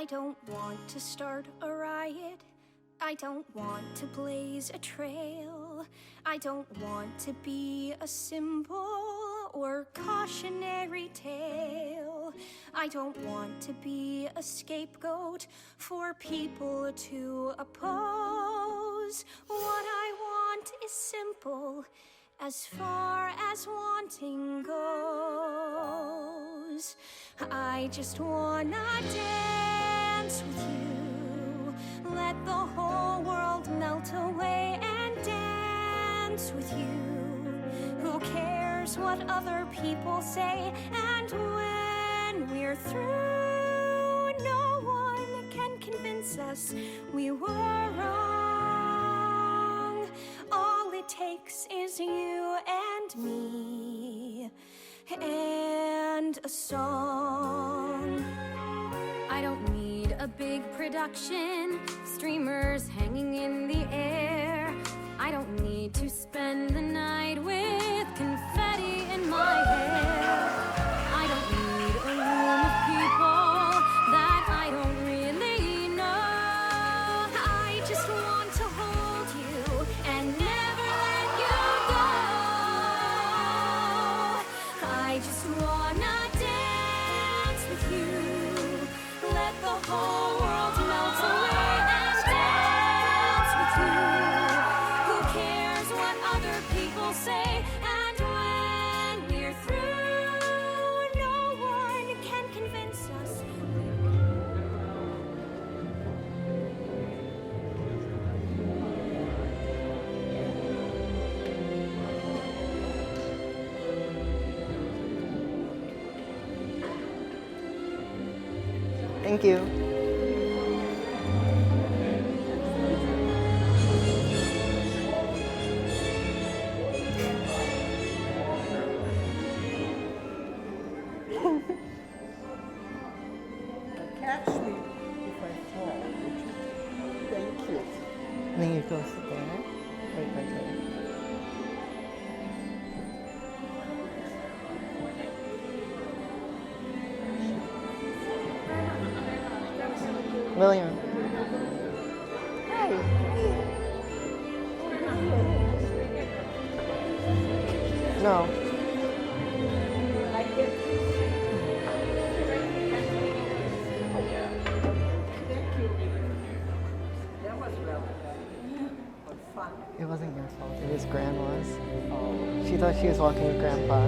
don't want to start a riot. I don't want to blaze a trail. I don't want to be a symbol or cautionary tale. I don't want to be a scapegoat for people to oppose. What I want is simple, as far as wanting goes. I just wanna dance with you. Let the whole world melt away and dance with you. Who cares what other people say? And when we're through, no one can convince us we were wrong. All it takes is you and me and a song. I don't need a big production, streamers hanging in the air. I don't need to spend the night with confetti in my hair. I don't need a room of people that I don't really know. I just want to hold you and never let you go. I just wanna dance with you. Let the whole world melt away and dance with you. Who cares what other people say? And when we're through, no one can convince us. Thank you. Catch me if I fall, would you? Thank you. Then you go sit there. Right there. William. Hi. No. That was lovely. But fun. It wasn't your fault. It was Grandma's. She thought she was walking with Grandpa.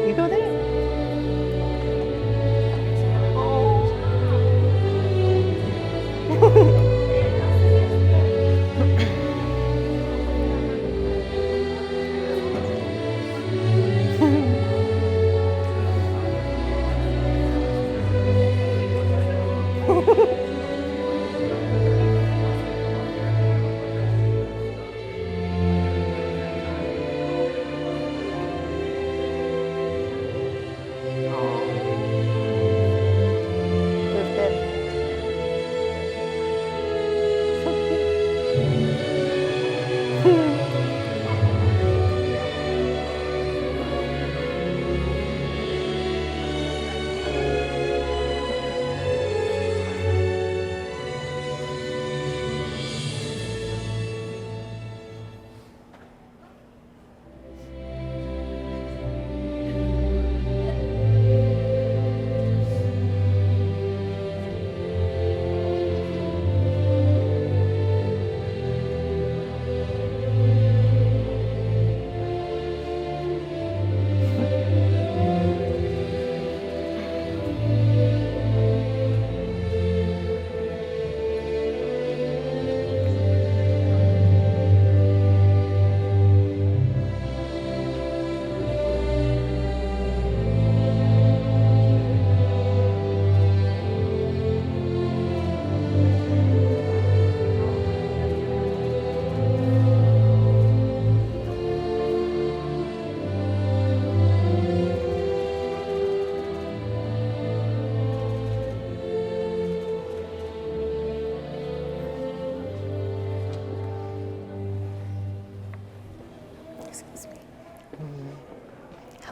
You go there.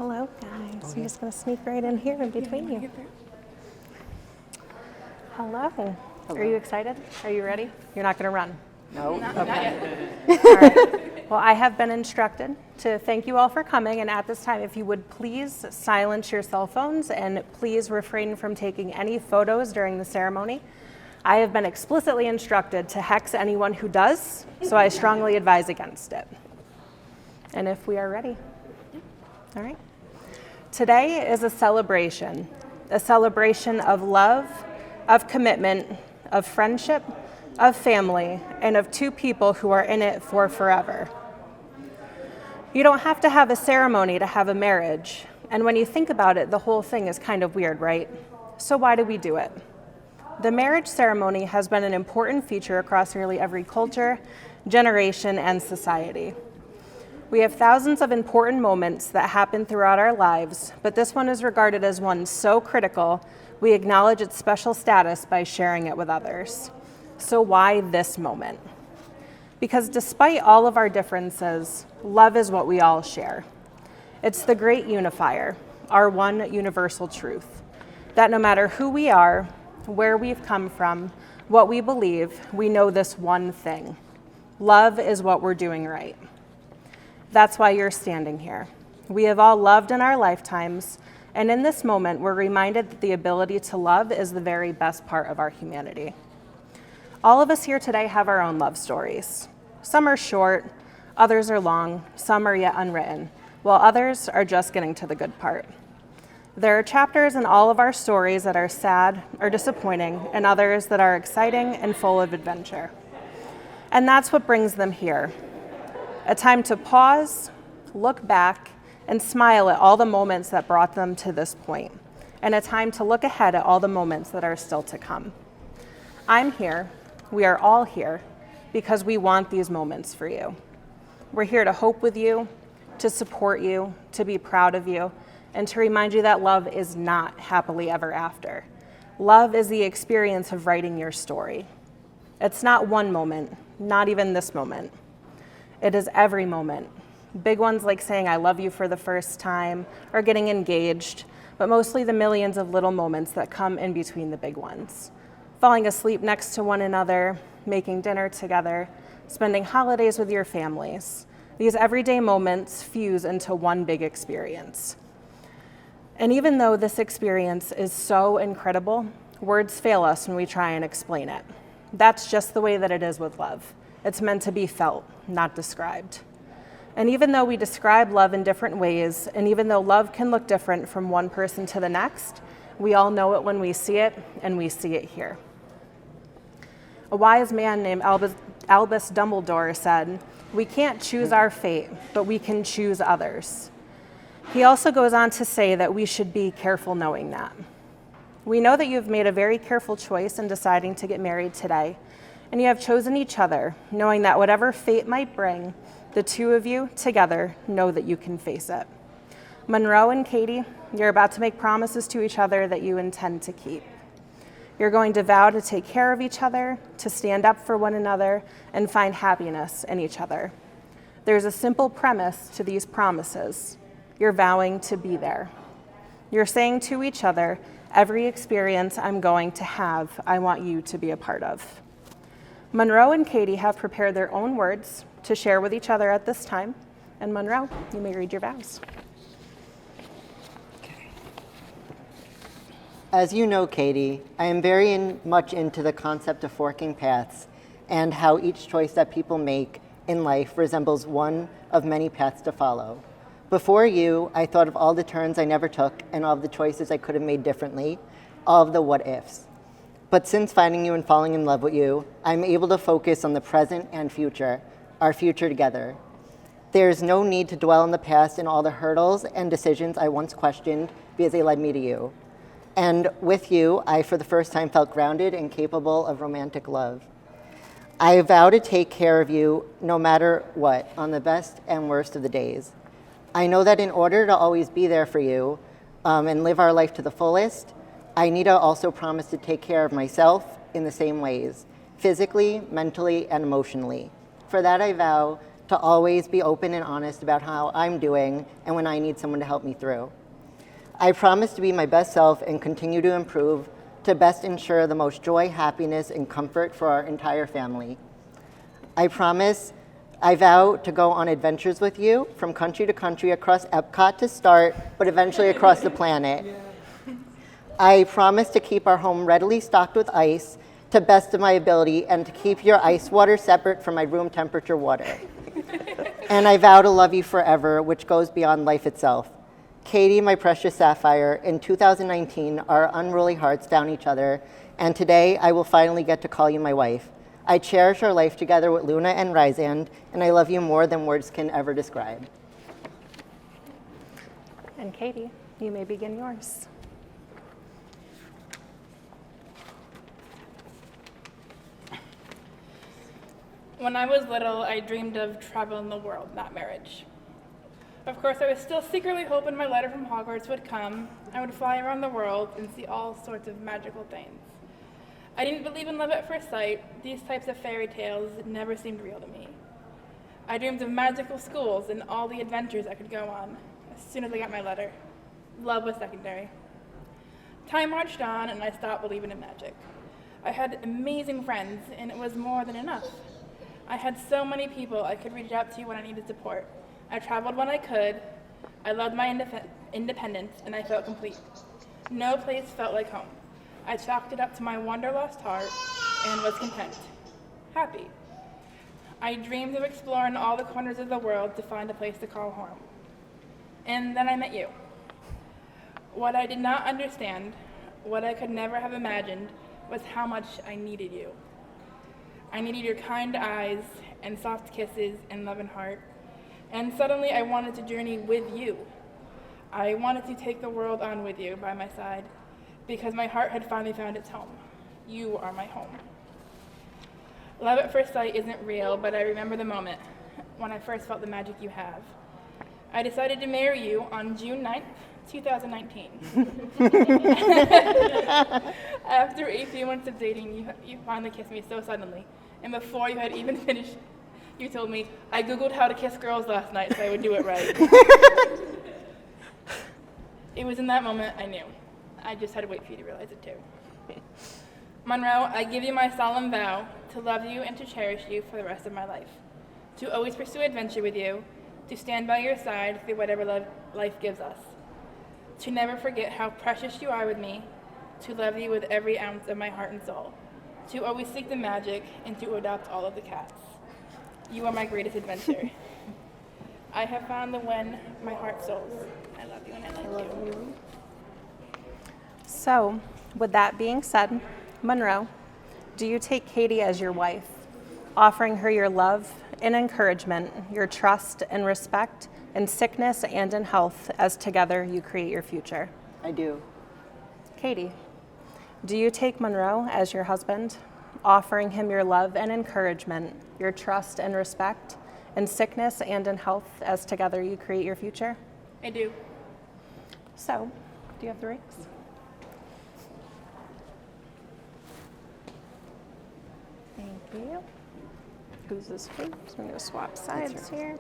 Hello, guys. I'm just going to sneak right in here in between you. Hello. Are you excited? Are you ready? You're not going to run? No. Okay. All right. Well, I have been instructed to thank you all for coming, and at this time, if you would please silence your cell phones and please refrain from taking any photos during the ceremony. I have been explicitly instructed to hex anyone who does, so I strongly advise against it. And if we are ready. All right. Today is a celebration of love, of commitment, of friendship, of family, and of two people who are in it for forever. You don't have to have a ceremony to have a marriage, and when you think about it, the whole thing is kind of weird, right? So why do we do it? The marriage ceremony has been an important feature across nearly every culture, generation, and society. We have thousands of important moments that happen throughout our lives, but this one is regarded as one so critical, we acknowledge its special status by sharing it with others. So why this moment? Because despite all of our differences, love is what we all share. It's the great unifier, our one universal truth, that no matter who we are, where we've come from, what we believe, we know this one thing. Love is what we're doing right. That's why you're standing here. We have all loved in our lifetimes, and in this moment, we're reminded that the ability to love is the very best part of our humanity. All of us here today have our own love stories. Some are short, others are long, some are yet unwritten, while others are just getting to the good part. There are chapters in all of our stories that are sad or disappointing, and others that are exciting and full of adventure. And that's what brings them here. A time to pause, look back, and smile at all the moments that brought them to this point, and a time to look ahead at all the moments that are still to come. I'm here, we are all here, because we want these moments for you. We're here to hope with you, to support you, to be proud of you, and to remind you that love is not happily ever after. Love is the experience of writing your story. It's not one moment, not even this moment. It is every moment. Big ones like saying I love you for the first time or getting engaged, but mostly the millions of little moments that come in between the big ones. Falling asleep next to one another, making dinner together, spending holidays with your families. These everyday moments fuse into one big experience. And even though this experience is so incredible, words fail us when we try and explain it. That's just the way that it is with love. It's meant to be felt, not described. And even though we describe love in different ways, and even though love can look different from one person to the next, we all know it when we see it, and we see it here. A wise man named Albus Dumbledore said, "We can't choose our fate, but we can choose others." He also goes on to say that we should be careful knowing that. We know that you've made a very careful choice in deciding to get married today, and you have chosen each other, knowing that whatever fate might bring, the two of you together know that you can face it. Monroe and Katie, you're about to make promises to each other that you intend to keep. You're going to vow to take care of each other, to stand up for one another, and find happiness in each other. There's a simple premise to these promises. You're vowing to be there. You're saying to each other, every experience I'm going to have, I want you to be a part of. Monroe and Katie have prepared their own words to share with each other at this time. And Monroe, you may read your vows. As you know, Katie, I am very much into the concept of forking paths and how each choice that people make in life resembles one of many paths to follow. Before you, I thought of all the turns I never took and all of the choices I could have made differently, all of the what ifs. But since finding you and falling in love with you, I'm able to focus on the present and future, our future together. There is no need to dwell on the past and all the hurdles and decisions I once questioned because they led me to you. And with you, I for the first time felt grounded and capable of romantic love. I vow to take care of you no matter what, on the best and worst of the days. I know that in order to always be there for you and live our life to the fullest, I need to also promise to take care of myself in the same ways, physically, mentally, and emotionally. For that, I vow to always be open and honest about how I'm doing and when I need someone to help me through. I promise to be my best self and continue to improve to best ensure the most joy, happiness, and comfort for our entire family. I vow to go on adventures with you from country to country across Epcot to start, but eventually across the planet. I promise to keep our home readily stocked with ice to best of my ability and to keep your ice water separate from my room temperature water. And I vow to love you forever, which goes beyond life itself. Katie, my precious sapphire, in 2019, our unruly hearts found each other, and today I will finally get to call you my wife. I cherish our life together with Luna and Rysand, and I love you more than words can ever describe. And Katie, you may begin yours. When I was little, I dreamed of traveling the world, not marriage. Of course, I was still secretly hoping my letter from Hogwarts would come. I would fly around the world and see all sorts of magical things. I didn't believe in love at first sight. These types of fairy tales never seemed real to me. I dreamed of magical schools and all the adventures I could go on. As soon as I got my letter, love was secondary. Time marched on and I stopped believing in magic. I had amazing friends and it was more than enough. I had so many people I could reach out to when I needed support. I traveled when I could. I loved my independence and I felt complete. No place felt like home. I chalked it up to my wanderlust heart and was content, happy. I dreamed of exploring all the corners of the world to find a place to call home. And then I met you. What I did not understand, what I could never have imagined, was how much I needed you. I needed your kind eyes and soft kisses and loving heart. And suddenly I wanted to journey with you. I wanted to take the world on with you by my side because my heart had finally found its home. You are my home. Love at first sight isn't real, but I remember the moment when I first felt the magic you have. I decided to marry you on June 9th, 2019. After a few months of dating, you finally kissed me so suddenly. And before you had even finished, you told me, I Googled how to kiss girls last night so I would do it right. It was in that moment I knew. I just had to wait for you to realize it too. Monroe, I give you my solemn vow to love you and to cherish you for the rest of my life. To always pursue adventure with you, to stand by your side through whatever life gives us. To never forget how precious you are with me, to love you with every ounce of my heart and soul. To always seek the magic and to adopt all of the cats. You are my greatest adventure. I have found the one my heart soars. I love you and I love you. So, with that being said, Monroe, do you take Katie as your wife, offering her your love and encouragement, your trust and respect, in sickness and in health, as together you create your future? I do. Katie, do you take Monroe as your husband, offering him your love and encouragement, your trust and respect, in sickness and in health, as together you create your future? I do. So, do you have the rings? Thank you. Who's this for? So I'm going to swap sides here.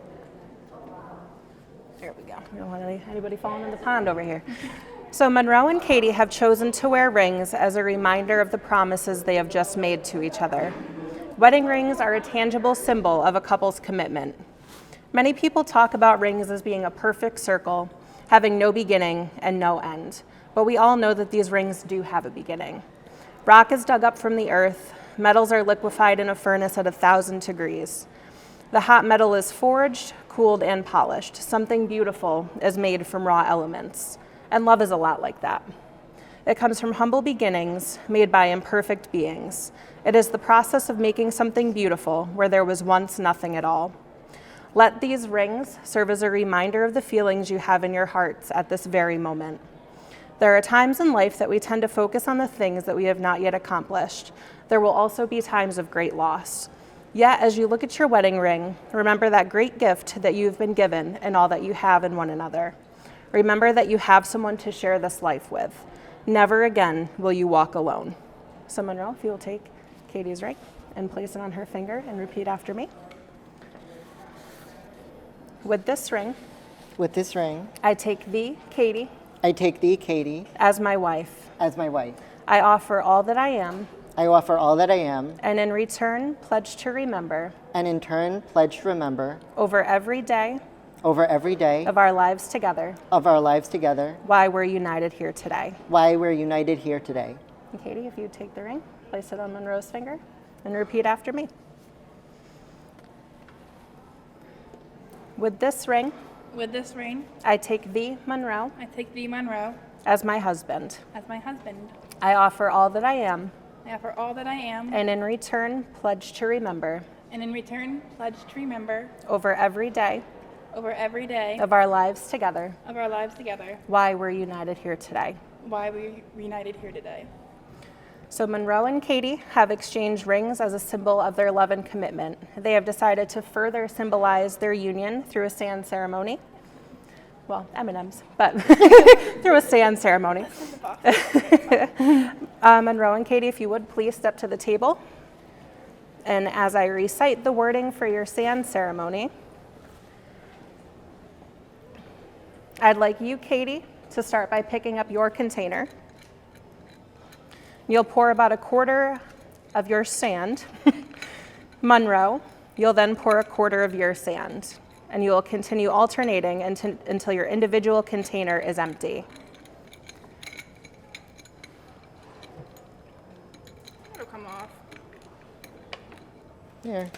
There we go. We don't want anybody falling in the pond over here. So Monroe and Katie have chosen to wear rings as a reminder of the promises they have just made to each other. Wedding rings are a tangible symbol of a couple's commitment. Many people talk about rings as being a perfect circle, having no beginning and no end. But we all know that these rings do have a beginning. Rock is dug up from the earth. Metals are liquefied in a furnace at 1,000 degrees. The hot metal is forged, cooled, and polished. Something beautiful is made from raw elements. And love is a lot like that. It comes from humble beginnings made by imperfect beings. It is the process of making something beautiful where there was once nothing at all. Let these rings serve as a reminder of the feelings you have in your hearts at this very moment. There are times in life that we tend to focus on the things that we have not yet accomplished. There will also be times of great loss. Yet, as you look at your wedding ring, remember that great gift that you've been given and all that you have in one another. Remember that you have someone to share this life with. Never again will you walk alone. So Monroe, if you will take Katie's ring and place it on her finger and repeat after me. With this ring, With this ring, I take thee, Katie, I take thee, Katie, as my wife. as my wife. I offer all that I am, I offer all that I am, and in return pledge to remember, and in turn pledge to remember, over every day over every day of our lives together, of our lives together, why we're united here today. why we're united here today. And Katie, if you take the ring, place it on Monroe's finger, and repeat after me. With this ring, With this ring, I take thee, Monroe, I take thee, Monroe, as my husband. as my husband. I offer all that I am, I offer all that I am, and in return pledge to remember, and in return pledge to remember, over every day over every day of our lives together, of our lives together, why we're united here today. why we're united here today. So Monroe and Katie have exchanged rings as a symbol of their love and commitment. They have decided to further symbolize their union through a sand ceremony. Well, M&Ms, but through a sand ceremony. Monroe and Katie, if you would please step to the table. And as I recite the wording for your sand ceremony, I'd like you, Katie, to start by picking up your container. You'll pour about a quarter of your sand. Monroe, you'll then pour a quarter of your sand. And you will continue alternating until your individual container is empty. It'll come off. Here.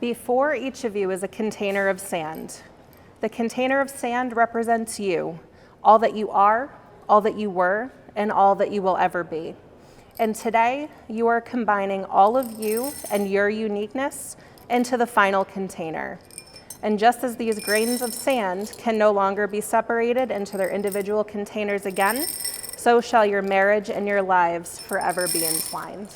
Before each of you is a container of sand. The container of sand represents you, all that you are, all that you were, and all that you will ever be. And today, you are combining all of you and your uniqueness into the final container. And just as these grains of sand can no longer be separated into their individual containers again, so shall your marriage and your lives forever be entwined.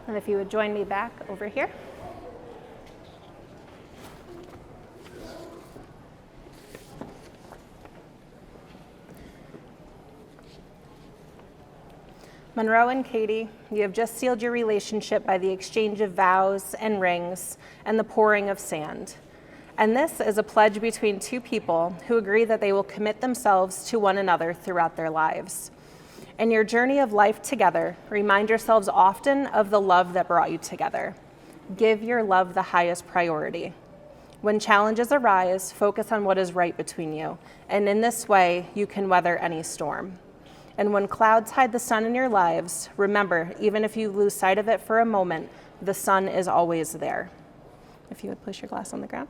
And if you would join me back over here. Monroe and Katie, you have just sealed your relationship by the exchange of vows and rings and the pouring of sand. And this is a pledge between two people who agree that they will commit themselves to one another throughout their lives. In your journey of life together, remind yourselves often of the love that brought you together. Give your love the highest priority. When challenges arise, focus on what is right between you, and in this way, you can weather any storm. And when clouds hide the sun in your lives, remember, even if you lose sight of it for a moment, the sun is always there. If you would place your glass on the ground.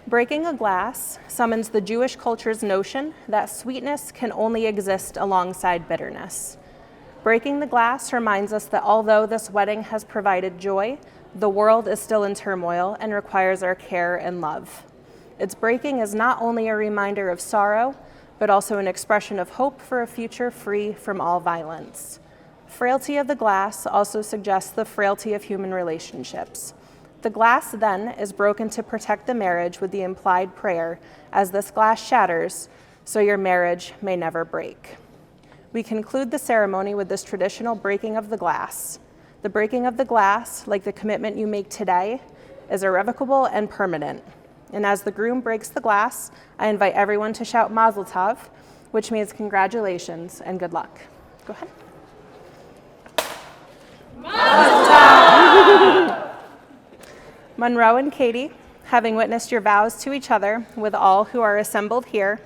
Breaking a glass summons the Jewish culture's notion that sweetness can only exist alongside bitterness. Breaking the glass reminds us that although this wedding has provided joy, the world is still in turmoil and requires our care and love. Its breaking is not only a reminder of sorrow, but also an expression of hope for a future free from all violence. Frailty of the glass also suggests the frailty of human relationships. The glass then is broken to protect the marriage with the implied prayer, as this glass shatters, so your marriage may never break. We conclude the ceremony with this traditional breaking of the glass. The breaking of the glass, like the commitment you make today, is irrevocable and permanent. And as the groom breaks the glass, I invite everyone to shout Mazel Tov, which means congratulations and good luck. Go ahead. Monroe and Katie, having witnessed your vows to each other with all who are assembled here,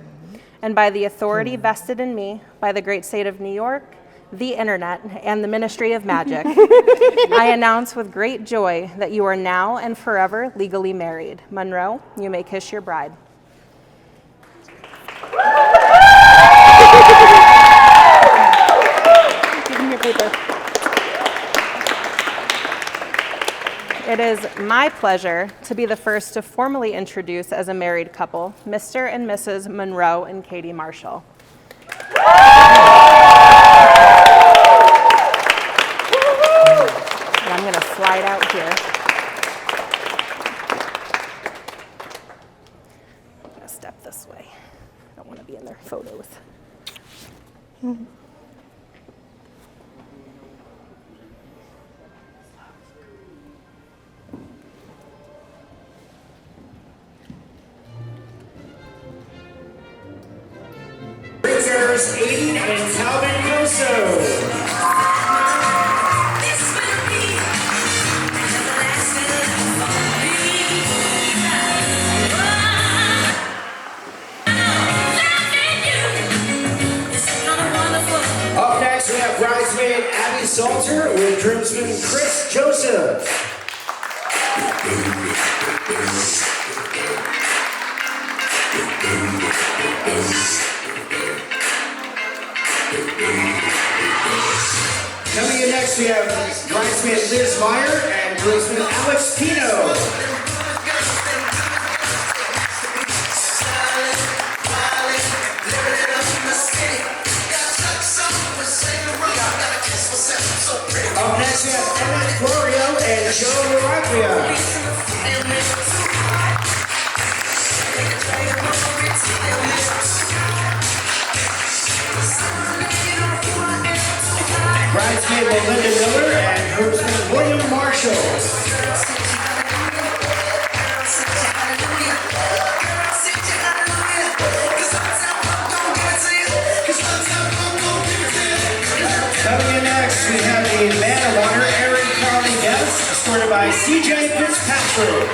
and by the authority vested in me by the great state of New York, the internet, and the Ministry of Magic, I announce with great joy that you are now and forever legally married. Monroe, you may kiss your bride. Give me your paper. it is my pleasure to be the first to formally introduce as a married couple, Mr. and Mrs. Monroe and Katie Marshall. And I'm going to slide out here. I'm going to step this way. I don't want to be in their photos. Bringers Aiden and Calvin Coso. Up next, we have bridesmaid Abby Salter with groomsman Chris Joseph. Coming in next, we have bridesmaid Liz Meyer and groomsman Alex Pino. Up next, we have Emmett Florio and Joe Laracchia. Bridesmaid Melinda Miller and groomsman William Marshall. Coming in next, we have the man of honor, Aaron Carly Guest, escorted by CJ Fitzpatrick.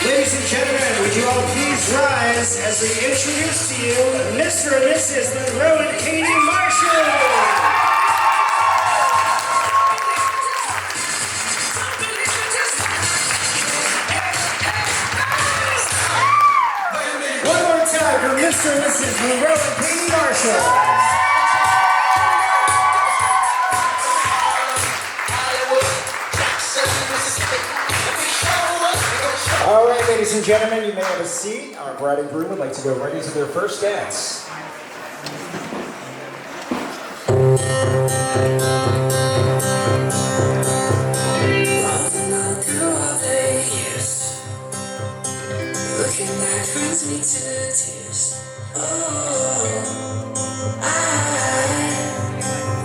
Ladies and gentlemen, would you all please rise as we introduce to you Mr. and Mrs. Monroe and Katie Marshall. One more time for Mr. and Mrs. Monroe and Katie Marshall. All right, ladies and gentlemen, you may have a seat. Our bride and groom would like to go right into their first dance. Looking back brings me to tears. Oh, I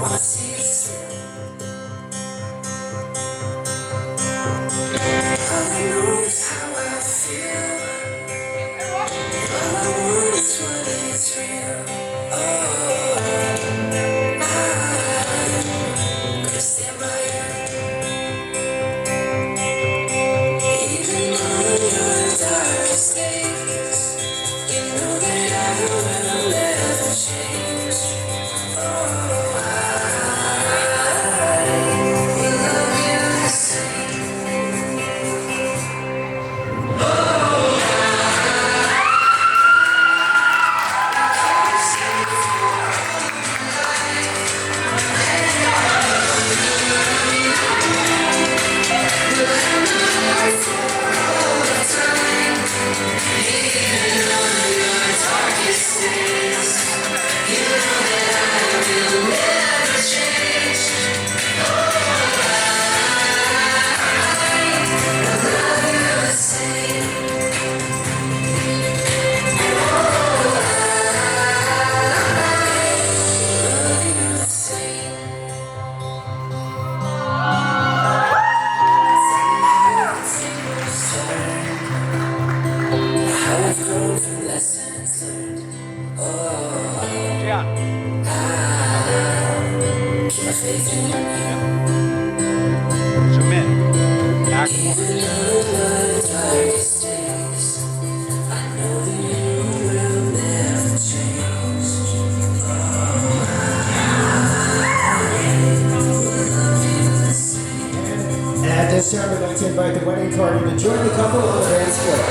wanna see this through. All I know is how I feel. All I want is what is real. Oh, I'm gonna stand by you. Even on your darkest days, you know that I will never change. Oh, I will love you the same. I've grown from lessons learned. Oh, keep my faith in you. Zoom in. Action. Even on my darkest days, I know that you will never change. And at this time, we'd like to invite the wedding party to join the couple on the dance floor.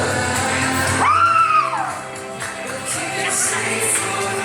Keep it safe for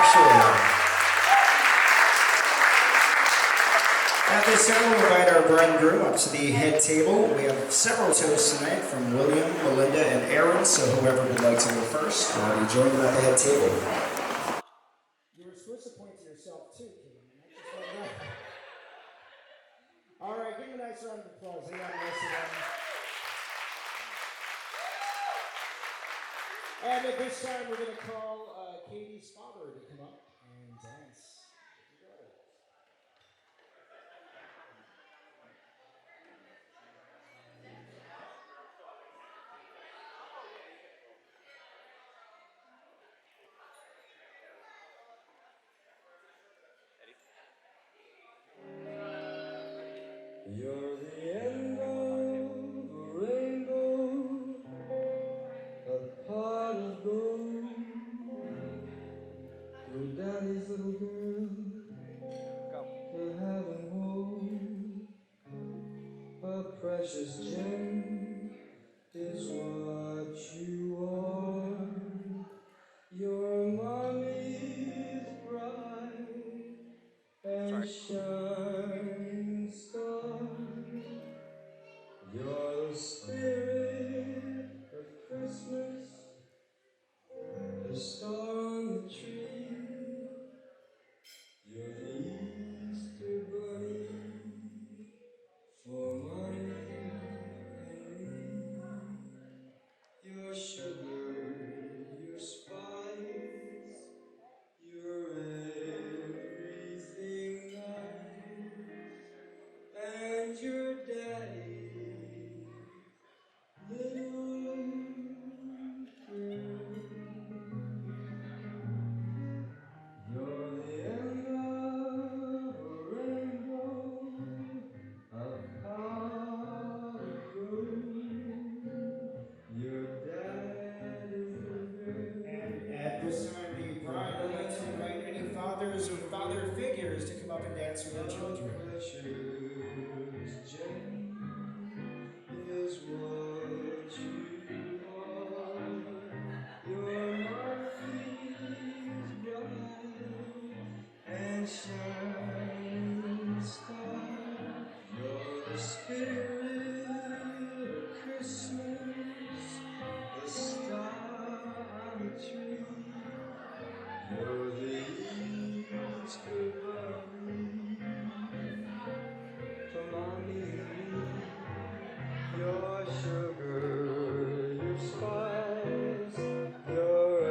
Marshall. At this time, we'll invite our bride and groom up to the head table. We have several toasts tonight from William, Melinda, and Aaron, so whoever would like to go first, you join them at the head table. You were supposed to point to yourself too, Katie. All right, give them a nice round of applause. They got most of them. And at this time, we're going to call Katie's father to come up and dance. You're the end of a rainbow, a pot of gold. Your daddy's little girl, to have and hold. A precious gem is what you are. Your mommy's bright and shining star. You're the spirit of Christmas, the star on the tree. You're the Easter bunny for mommy and me. Your sugar, your spice, you're everything nice, and your daddy, little girl. You're the end of a rainbow, a pot of gold. Your dad is little girl. And at this time, the bride would like to invite any fathers or father figures to come up and dance with their children. Precious gem is what you are. Your mommy's bright and shining star. You're the spirit of Christmas, the star on the tree. You're the Easter bunny for mommy and me. Your sugar, your spice, you're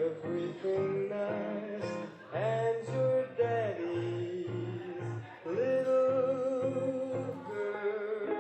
everything nice, and your daddy's little girl.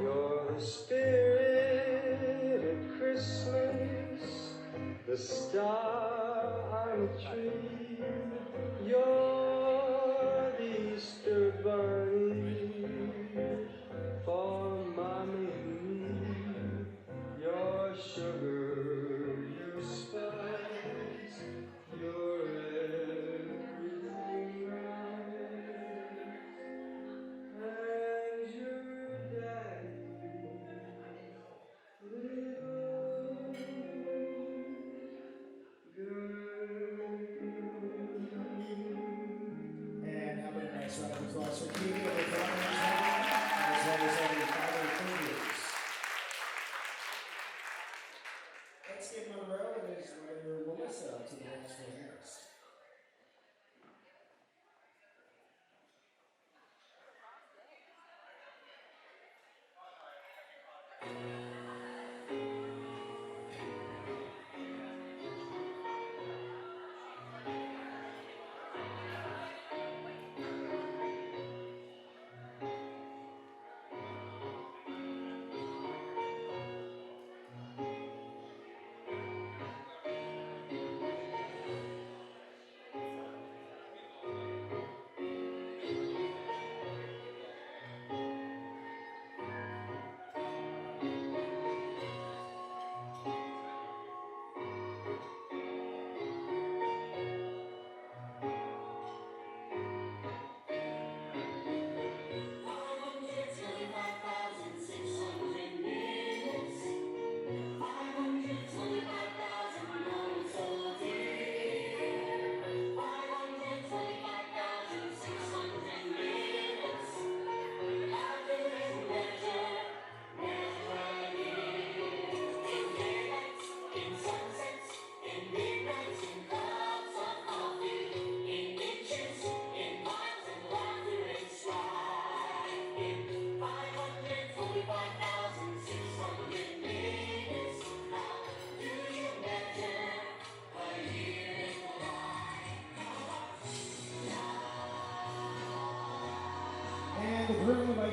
You're the spirit of Christmas, the star on the tree. You're the Easter bunny for mommy and me. Your sugar, your spice, your everything nice, and your daddy, little girl. And how about a nice round of applause for Katie and the father as well as all the father figures. Let's get Monroe and his mother Melissa up to the dance floor next.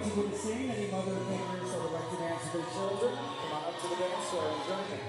people to sing, any mother fingers that would like to dance with their children, come on up to the dance floor and join me.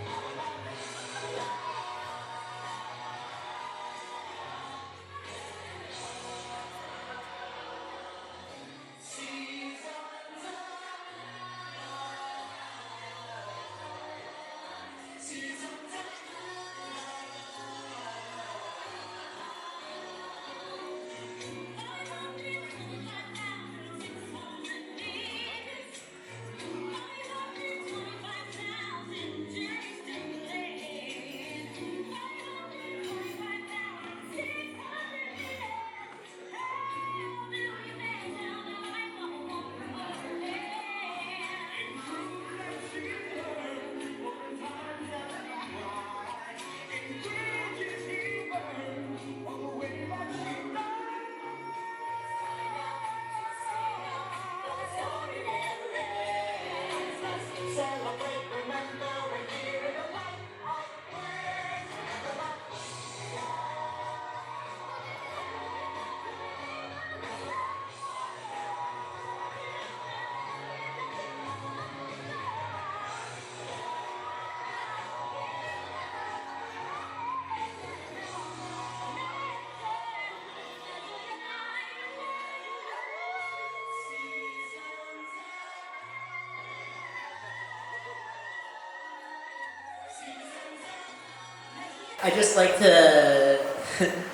I'd just like to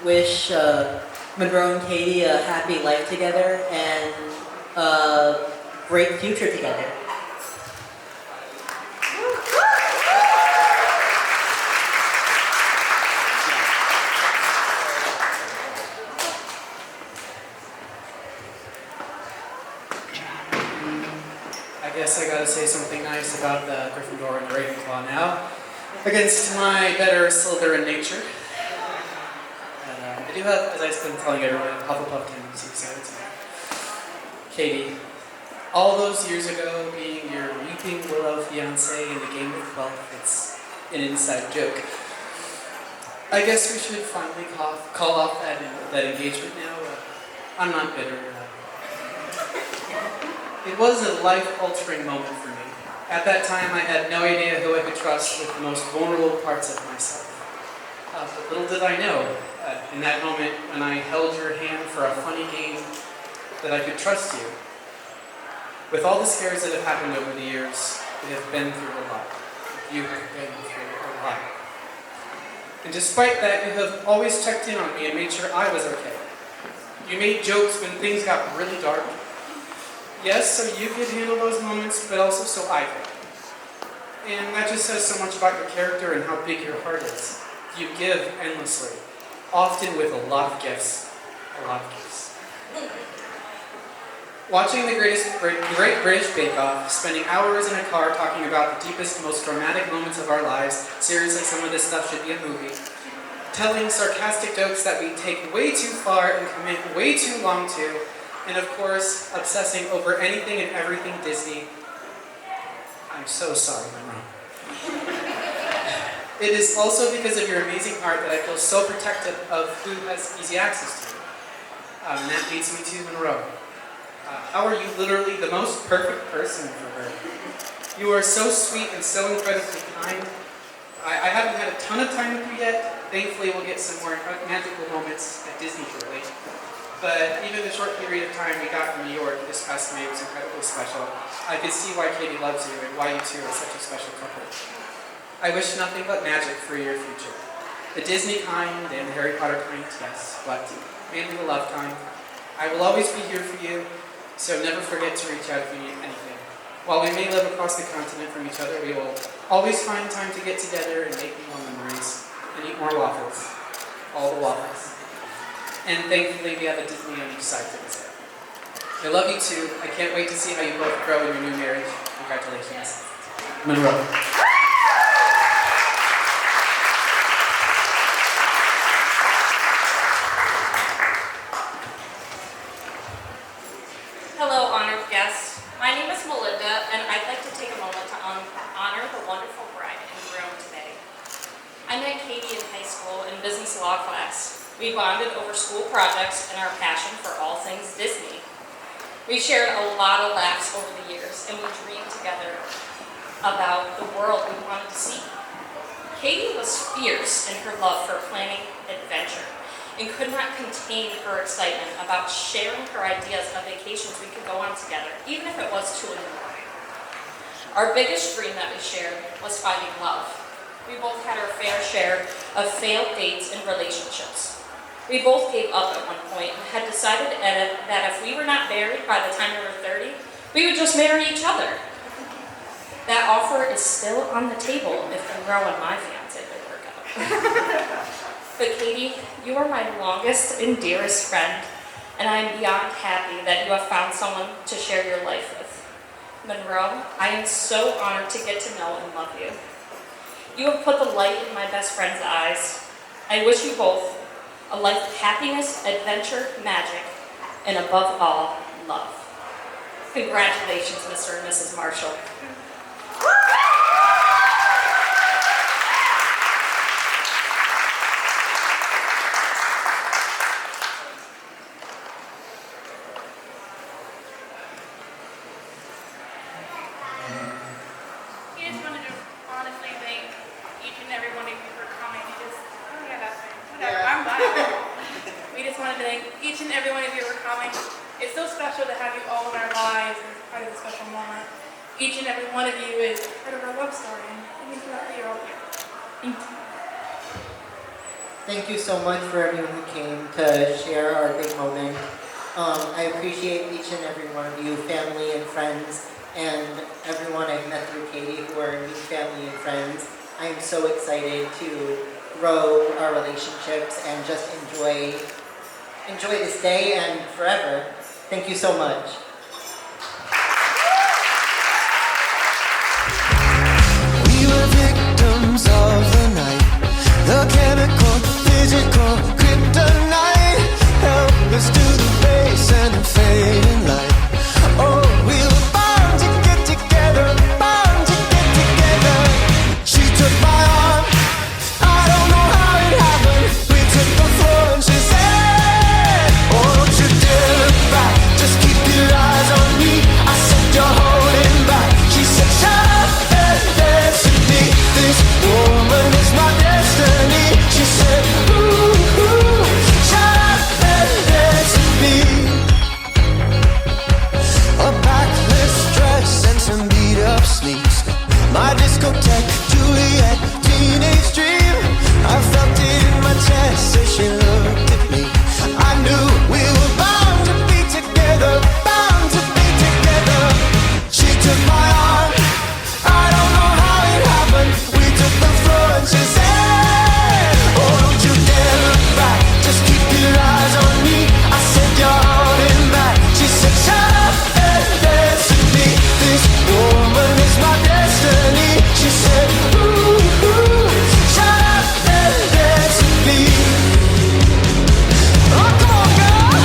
wish Monroe and Katie a happy life together and a great future together. I guess I gotta say something nice about the Gryffindor and the Ravenclaw now. Against my better Slytherin nature. I do have, as I've been telling everyone, Hufflepuff tendencies, so it's Katie, all those years ago, being your weeping willow fiance in the game of 12, it's an inside joke. I guess we should finally call off that engagement now. I'm not bitter. It was a life-altering moment for me. At that time, I had no idea who I could trust with the most vulnerable parts of myself. But little did I know, in that moment when I held your hand for a funny game, that I could trust you. With all the scares that have happened over the years, we have been through a lot. You have been through a lot. And despite that, you have always checked in on me and made sure I was okay. You made jokes when things got really dark. Yes, so you could handle those moments, but also so I could. And that just says so much about your character and how big your heart is. You give endlessly, often with a lot of gifts. A lot of gifts. Watching the Great British Bake Off, spending hours in a car talking about the deepest, most dramatic moments of our lives, seriously, some of this stuff should be a movie. Telling sarcastic jokes that we take way too far and commit way too long to, and of course, obsessing over anything and everything Disney. I'm so sorry, Monroe. It is also because of your amazing heart that I feel so protective of who has easy access to you. And that leads me to Monroe. How are you literally the most perfect person for her? You are so sweet and so incredibly kind. I haven't had a ton of time with you yet. Thankfully, we'll get some more magical moments at Disney shortly. But even the short period of time we got in New York this past May was incredibly special. I could see why Katie loves you and why you two are such a special couple. I wish nothing but magic for your future. The Disney kind and the Harry Potter kind, yes, but mainly the love kind. I will always be here for you, so never forget to reach out if you need anything. While we may live across the continent from each other, we will always find time to get together and make more memories and eat more waffles. All the waffles. And thankfully, we have a Disney on each side to visit. I love you too. I can't wait to see how you both grow in your new marriage. Congratulations. Monroe. Hello, honored guests. My name is Melinda, and I'd like to take a moment to honor the wonderful bride and groom today. I met Katie in high school in business law class. We bonded over school projects and our passion for all things Disney. We shared a lot of laughs over the years, and we dreamed together about the world we wanted to see. Katie was fierce in her love for planning adventure and could not contain her excitement about sharing her ideas of vacations we could go on together, even if it was 2 in the morning. Our biggest dream that we shared was finding love. We both had our fair share of failed dates and relationships. We both gave up at one point and had decided that if we were not married by the time we were 30, we would just marry each other. That offer is still on the table if Monroe and my fiance could work out. But Katie, you are my longest and dearest friend, and I am beyond happy that you have found someone to share your life with. Monroe, I am so honored to get to know and love you. You have put the light in my best friend's eyes. I wish you both a life of happiness, adventure, magic, and above all, love. Congratulations, Mr. and Mrs. Marshall. We just wanted to honestly thank each and every one of you for coming. We just wanted to thank each and every one of you for coming. It's so special to have you all in our lives and it's part of a special moment. Each and every one of you is part of our love story, and it means a lot that you're all here. Thank you. Thank you so much for everyone who came to share our big moment. I appreciate each and every one of you, family and friends, and everyone I've met through Katie who are new family and friends. I am so excited to grow our relationships and just enjoy this day and forever. Thank you so much. We were victims of the night, the chemical, physical, kryptonite, helpless to the base and the fading light. Oh, we were bound to get together, bound to get together. She took my arm, I don't know how it happened. We took the floor and she said, oh, don't you dare look back, just keep your eyes on me. I said, you're holding back. She said, shut up and dance with me. This woman is my destiny. She said, ooh, ooh, shut up and dance with me. A backless dress and some beat up sneaks. My discotheque, Juliet, teenage dream. I felt it in my chest as she looked at me. I knew we were bound to be together, bound to be together. She took my arm, I don't know how it happened. We took the floor and she said, oh, don't you dare look back, just keep your eyes on me. I said, you're holding back. She said, shut up and dance with me. This woman is my destiny. She said, ooh, ooh, shut up and dance with me. Oh, come on, girl.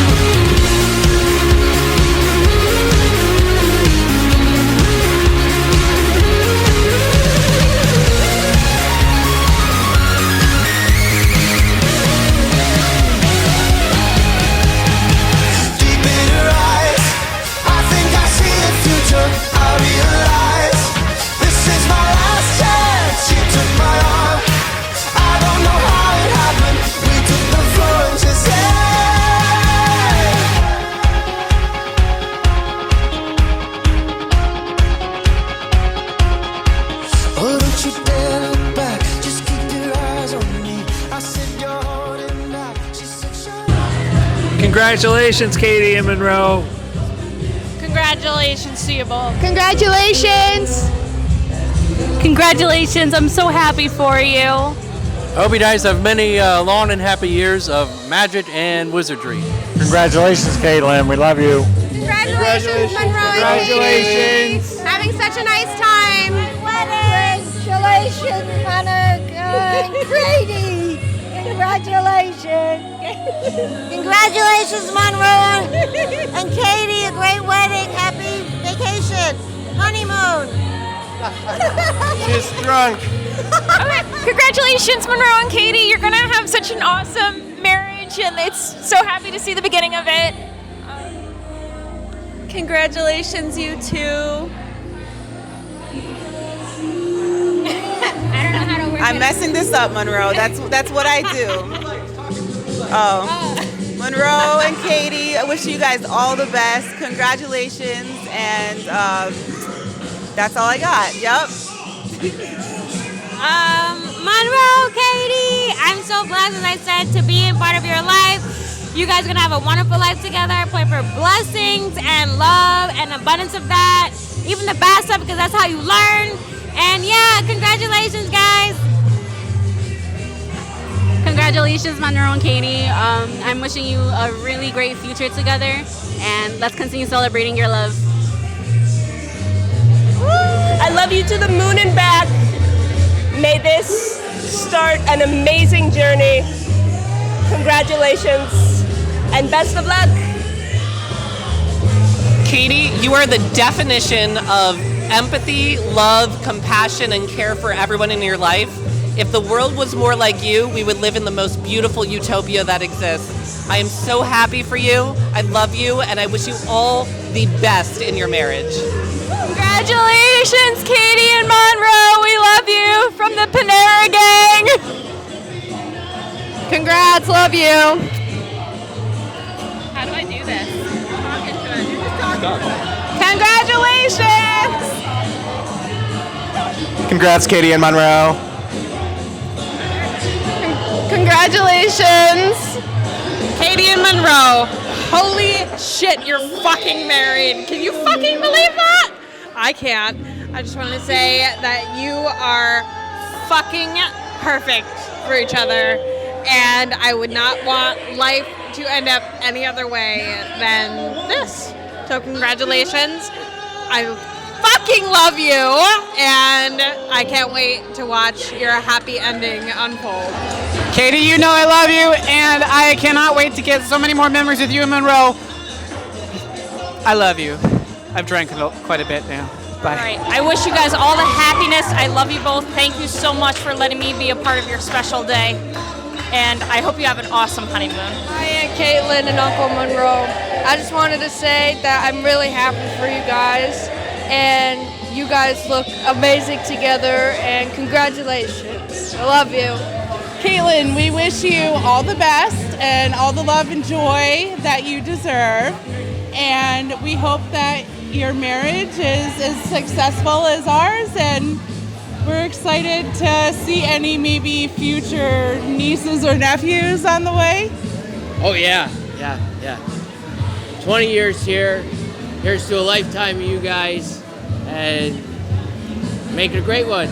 Deep in her eyes, I think I see the future. I realize this is my last chance. She took my arm, I don't know how it happened. We took the floor and she said, oh, don't you dare look back, just keep your eyes on me. I said, you're holding back. She said, shut up. Congratulations, Katie and Monroe. Congratulations to you both. Congratulations! Congratulations, I'm so happy for you. I hope you guys have many long and happy years of magic and wizardry. Congratulations, Caitlin. We love you. Congratulations, Monroe and Katie. Having such a nice time. Congratulations, Monica and Grady. Congratulations. Congratulations, Monroe and Katie. A great wedding. Happy vacation. Honeymoon. She's drunk. Congratulations, Monroe and Katie. You're going to have such an awesome marriage, and it's so happy to see the beginning of it. Congratulations, you two. I'm messing this up, Monroe. That's what I do. Oh. Monroe and Katie, I wish you guys all the best. Congratulations, and that's all I got. Yep. Monroe, Katie, I'm so blessed, as I said, to be in part of your life. You guys are gonna have a wonderful life together. I pray for blessings and love and abundance of that. Even the bad stuff, because that's how you learn. And yeah, congratulations, guys. Congratulations, Monroe and Katie. I'm wishing you a really great future together, and let's continue celebrating your love. I love you to the moon and back. May this start an amazing journey. Congratulations and best of luck. Katie, you are the definition of empathy, love, compassion, and care for everyone in your life. If the world was more like you, we would live in the most beautiful utopia that exists. I am so happy for you. I love you, and I wish you all the best in your marriage. Congratulations, Katie and Monroe. We love you from the Panera Gang. Congrats, love you. How do I do this? Congratulations. Congrats, Katie and Monroe. Congratulations, Katie and Monroe. Holy shit, you're fucking married. Can you fucking believe that? I can't. I just want to say that you are fucking perfect for each other, and I would not want life to end up any other way than this. So congratulations. I fucking love you, and I can't wait to watch your happy ending unfold. Katie, you know I love you, and I cannot wait to get so many more memories with you and Monroe. I love you. I've drank quite a bit now. Bye. All right. I wish you guys all the happiness. I love you both. Thank you so much for letting me be a part of your special day. And I hope you have an awesome honeymoon. Hi, Aunt Caitlin and Uncle Monroe. I just wanted to say that I'm really happy for you guys. And you guys look amazing together. And congratulations. I love you. Caitlin, we wish you all the best and all the love and joy that you deserve. And we hope that your marriage is as successful as ours, and we're excited to see any maybe future nieces or nephews on the way. Oh yeah. 20 years here. Here's to a lifetime of you guys, and make it a great one.